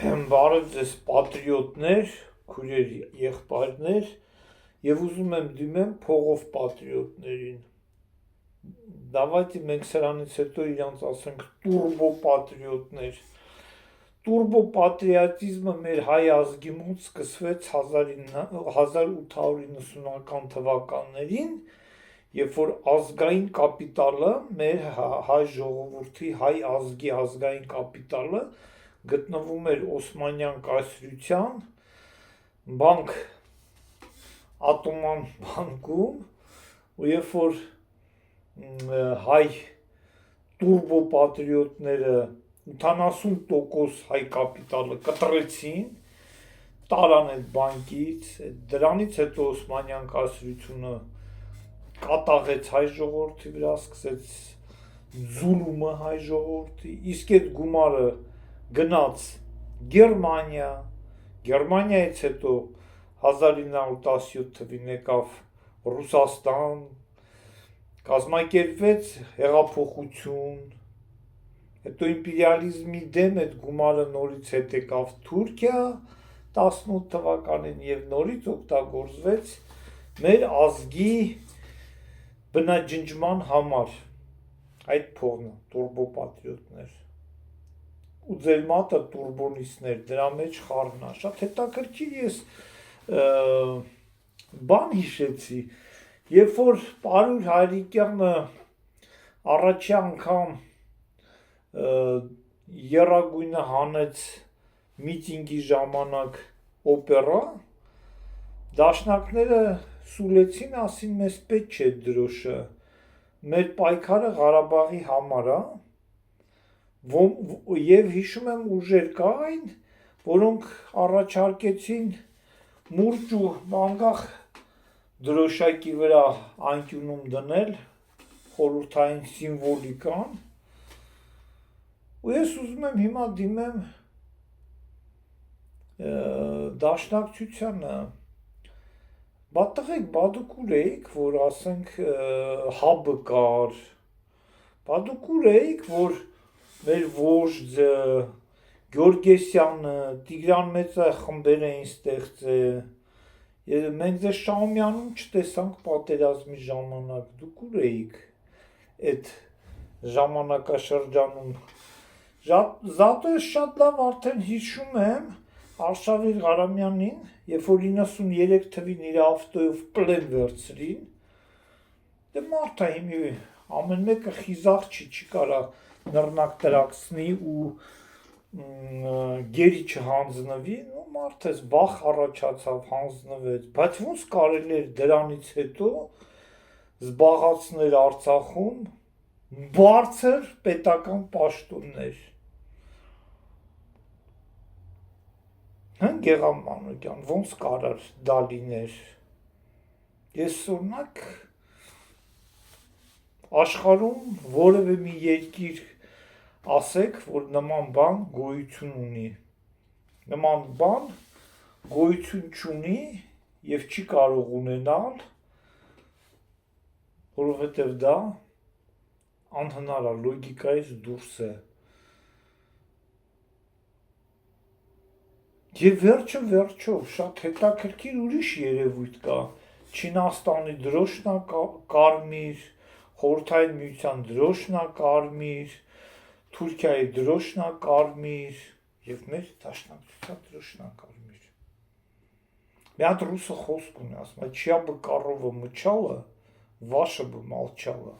Բարև ձեզ պատրիոտներ, քույրեր, եղբայրներ, եւ ուզում եմ դիմեմ փողով պատրիոտներին։ Давайте մենք սրանից հետո իրանց ասենք տուրբո պատրիոտներ։ Տուրբո պատրիոտիզմը մեր հայ ազգի մոտ սկսվեց 1890-ական թվականներին, երբ որ ազգային կապիտալը, մեր հայ ժողովրդի, հայ ազգի ազգային կապիտալը գտնվում էր Օսմանյան կայսրության բանկ ատոման բանկում, ու երբ որ հայ տուրբո պատրիոտները 80% հայ կապիտալը կտրեցին, տարան այդ բանկից, դրանից հետո Օսմանյան կայսրությունը կատաղեց հայ ժողովրդի վրա, սկսեց զուլումը հայ ժողովրդի, իսկ այդ գումարը գնաց Գերմանիա, Գերմանիայից հետո 1917 թվին եկավ Ռուսաստան, կազմակերպվեց հեղափոխություն, հետո իմպերիալիզմի դեմ այդ գումարը նորից հետ եկավ Թուրքիա 18 թվականին եւ նորից օգտագործվեց մեր ազգի բնաջնջման համար, այդ փողն է, տուրբո պատրիոտներ, ու ձեր մատը տուրբոնիստներ, դրա մեջ խառն է, շատ հետաքրքիր ես բան հիշեցի, երբ որ Պարուր Հայրիկյանը առաջի անգամ եռագույնը հանեց միտինգի ժամանակ օպերա, դաշնակները սուլեցին, ասին մեզ պետք չէ դրոշը, մեր պայքարը Ղարաբաղի համար է, եւ հիշում եմ ուժեր կային, որոնք առաջարկեցին մուրճ ու մանգաղ դրոշակի վրա անկյունում դնել խորհրդային սիմվոլիկան, ու ես ուզում եմ հիմա դիմեմ դաշնակցությանը, բա տղեկ, բա դուք ուր էիք, որ ասենք հաբը կար, բա դուք ուր էիք, որ մեր ոժձը, Գյորգեսյանը, Տիգրան Մեծը խմբեր էին ստեղծել, մենք ձեզ Շահումյանում չտեսանք պատերազմի ժամանակ, դուք ուր էիք այդ ժամանակաշրջանում, զատո ես շատ լավ արդեն հիշում եմ Արշավիր Ղարամյանին, երբ որ 93 թվին իր ավտոյով պլեն վերցրին, դե մարդ է հիմի ամեն մեկը խիզախ չի կարա նռնակ տրաքսնի ու գերի չհանձնվի, մարդ ես բախ առաջացավ, հանձնվեց, բայց ոնց կարելի էր դրանից հետո զբաղացնել Արցախում բարձր պետական պաշտոններ, Գեղամ Մանուկյան, ոնց կարար դա լիներ, ես օրինակ աշխարհում որևէ մի երկիր ասեք, որ նման բան գոյություն ունի, նման բան գոյություն չունի եւ չի կարող ունենալ, որովհետեւ դա անհնար է, լոգիկայից դուրս է, եւ վերջով շատ հետաքրքիր ուրիշ երևույթ կա, Չինաստանի դրոշն է կարմիր, Խորհրդային Միության դրոշն է կարմիր, Թուրքիայի դրոշն է կարմիր, եւ մեր դաշնակցության դրոշն է կարմիր։ Մի հատ ռուսը խոսք ունի, ասում է, չյա бы корова мычала, ваша бы молчала։